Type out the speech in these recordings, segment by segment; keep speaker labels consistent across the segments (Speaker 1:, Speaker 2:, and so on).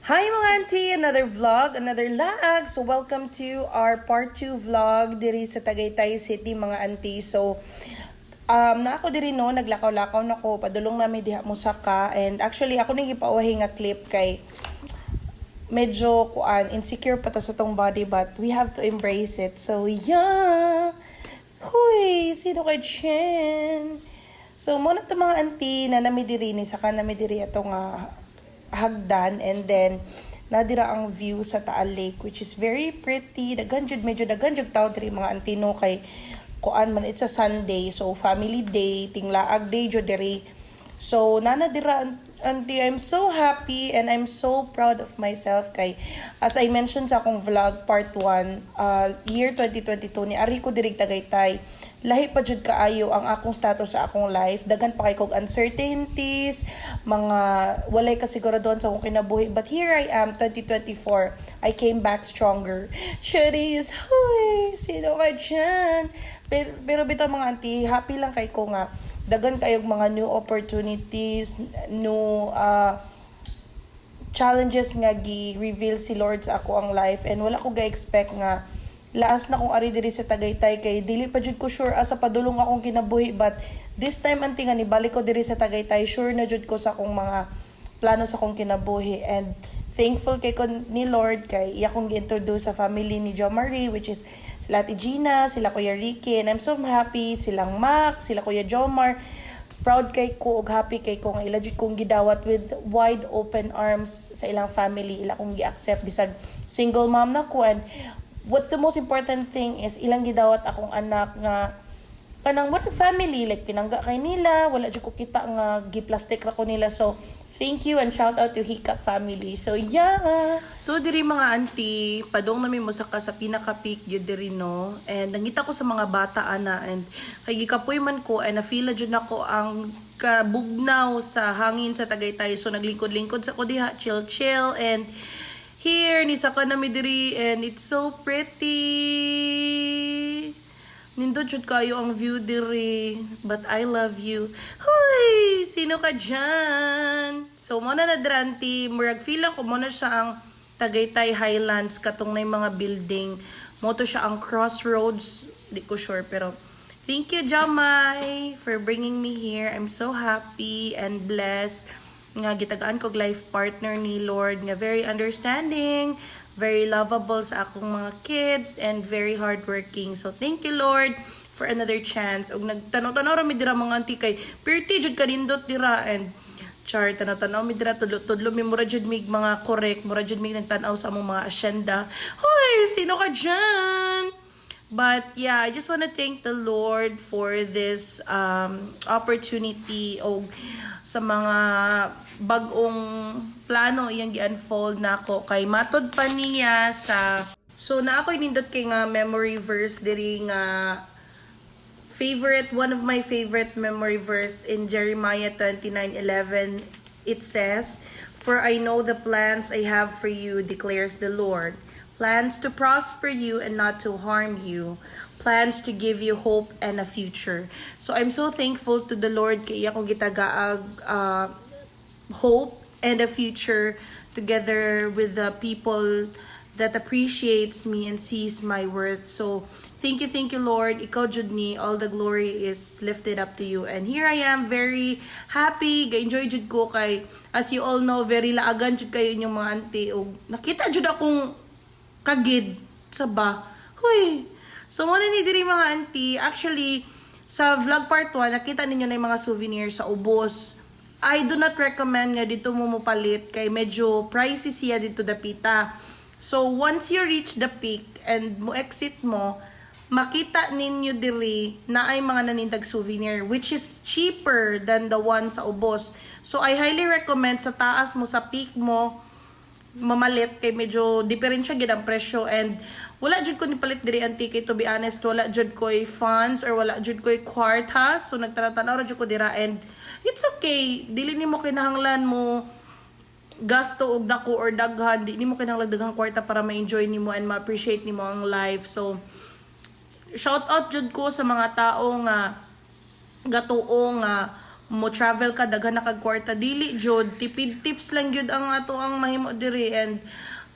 Speaker 1: Hi mga auntie! Another vlog, another lag. So welcome to our part 2 vlog diri sa Tagaytay City mga auntie. So na ako diri no, naglakaw-lakaw na ko, padulong namin diha mo saka. And actually ako nang ipauwahi nga clip kay medyo insecure pa ta sa tong body but we have to embrace it. So yeah! Huy! Sino kay Chen? So muna to mga auntie na namidiri ni saka namidiri atong hagdan, and then nadira ang view sa Taal Lake which is very pretty. Medyo daghan jud tao diri mga antino kay kuan man, it's a Sunday, so family day, tinglaag day jud diri. So nana dira auntie, I'm so happy and I'm so proud of myself kay as I mentioned sa akong vlog part 1, year 2022 ni ari ko diri Tagaytay. Lahi pa jud kaayo ang akong status sa akong life, daghan pa kay kog uncertainties, mga walay kasiguraduhan sa akong kinabuhi, but here I am 2024. I came back stronger. Shuddies, huy, sino ka dyan? Pero bitaw mga auntie, happy lang kay ko nga daghan kayog mga new opportunities, new challenges nga gi-reveal si Lord sa ako ang life, and wala ko ga-expect nga laas na kong ari diri sa Tagaytay kay dili pa jud ko sure asa padulong akong kinabuhi, but this time anti nga ni balik ko diri sa Tagaytay, sure na jud ko sa akong mga plano sa akong kinabuhi, and thankful kay ko ni Lord kay iya kong gi-introduce sa family ni Jo Marie, which is sila Ate Gina, sila Kuya Ricky, and I'm so happy, silang Mac, sila Kuya Jomar. Proud kay ko ug happy kay ko nga ila jud kong gidawat with wide open arms sa ilang family. Ila kong gi-accept bisag single mom na ko, and what's the most important thing is ilang gidawat akong anak nga kanang what family, like pinangga kay nila, wala jud ko kita nga gi-plastic ra ko nila. So thank you and shout out to Hiccup family. So yeah. So diri mga auntie, padong namin mo sa pinaka-peak jud diri no. And nangita ko sa mga bata ana, and kay gikapoy man ko and na-feel jud nako ang kabugnaw sa hangin sa Tagaytay. So naglingkod-lingkod sa ko diha, chill, and here ni saka na mi diri, and it's so pretty. Nindot jud kayo ang view diri, but I love you. Hoy, sino ka dyan? So mo na nadranti, murag feel ko mo na siya ang Tagaytay Highlands katong na mga building. Mo to siya ang Crossroads, di ko sure, pero thank you Jamay for bringing me here. I'm so happy and blessed nga gitagaan kog life partner ni Lord nga very understanding, very lovable sa akong mga kids, and very hardworking. So thank you Lord for another chance. Og nagtanaw-tanaw ra mi dira mga auntie kay pretty jud kanindot dira, and char tanaw-tanaw mi dira tudlo mi mura jud mig mga correct, mura jud mig nagtan-aw sa among mga asyenda. Hoy, sino ka dyan? But yeah, I just want to thank the Lord for this opportunity o sa mga bagong plano iyang gi-unfold nako kay matod pa niya sa so na ako nindot kay nga memory verse diri nga one of my favorite memory verse in Jeremiah 29:11. It says, "For I know the plans I have for you, declares the Lord. Plans to prosper you and not to harm you. Plans to give you hope and a future." So I'm so thankful to the Lord kay iya kong gitagaag hope and a future together with the people that appreciates me and sees my worth. So thank you Lord. Ikaw jud ni, all the glory is lifted up to you. And here I am, very happy, ga-enjoy jud ko kay as you all know, very laagan jud kayo inyong mga auntie, og nakita jud akong kagid sa ba. Huy. So mo ni diri mga auntie, actually sa vlog part 1 nakita ninyo na yung mga souvenirs sa ubos. I do not recommend nga dito mo palit kay medyo pricey siya dito dapita. So once you reach the peak and mo exit mo, makita ninyo diri na ay mga nanindag souvenir which is cheaper than the one sa ubos. So I highly recommend sa taas mo, sa peak mo mamalit kay medyo diferensya gid ang presyo, and wala jud ko ni palit diri auntie kay to be honest wala jud koy funds or wala jud koy kwarta, so nagtanaw-tanaw ra jud ko dira, and it's okay, dili nimo kinahanglan mo gasto og dako or daghan, di nimo kinahanglan daghang kwarta para ma-enjoy nimo and ma-appreciate nimo ang life. So shout out jud ko sa mga tao nga gatuo nga mo travel ka daghan na kag kwarta dili jud tipid tips lang gyud ang ato ang mahimo diri. And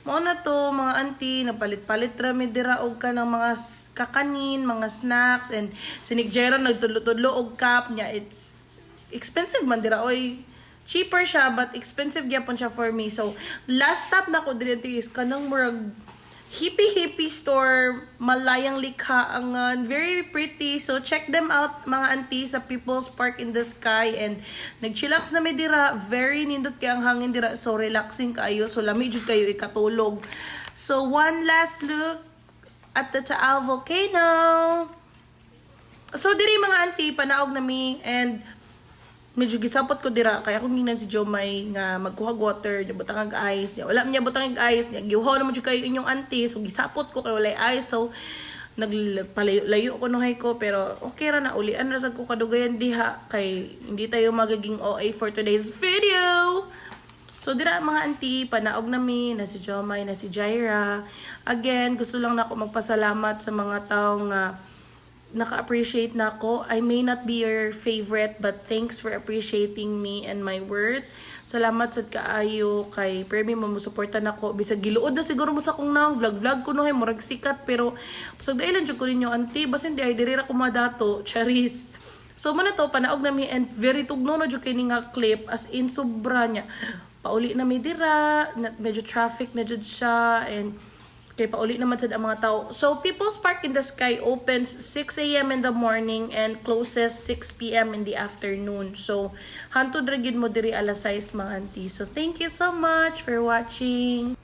Speaker 1: mo na to mga auntie napalit-palit ra mi dira og ka ng mga kakanin, mga snacks, and sinig Jera nagtudlo-tudlo og cup niya. It's expensive man dira oy, cheaper siya but expensive gyapon siya for me. So last stop na ko diri is kanang murag hippie store, malayang likha ang very pretty. So check them out mga auntie sa People's Park in the Sky. And nagchillax na may dira, very nindot kay ang hangin dira, so relaxing kayo, so lami jud kayo ikatulog. So one last look at the Taal Volcano. So diri mga auntie panaog na mi, and medyo gisapot ko dira kaya akong ginan si Jomay nga magkuha water, niya butang ag ice, niya wala niya butang ag ice, niya giuhaw naman jud kayo inyong auntie, so gisapot ko kay walay ice. So nagpalayo ko nuhay ko, pero okay ra na, ulian ra sad ko kadugayan diha kay hindi tayo magiging OA for today's video. So dira mga auntie panaog nami na si Jomay, na si Jaira. Again, gusto lang na ako magpasalamat sa mga taong naka-appreciate na ako. I may not be your favorite, but thanks for appreciating me and my worth. Salamat sad kaayo kay Premi mo suportan ako. Bisag giluod na siguro mo sa kong nang vlog ko no hay murag sikat, pero pasag dailan jud ko ninyo auntie, basin di ay diri ra ko madato, charis. So mo na to panaog na mi, and very tugno na jud kay ni nga clip, as in sobra niya. Pauli na mi dira, medyo traffic na jud siya, and kay pauli naman sad ang mga tao. So People's Park in the Sky opens 6 a.m. in the morning and closes 6 p.m. in the afternoon. So hantod ra gyud mo diri alas 6 mga auntie. So thank you so much for watching.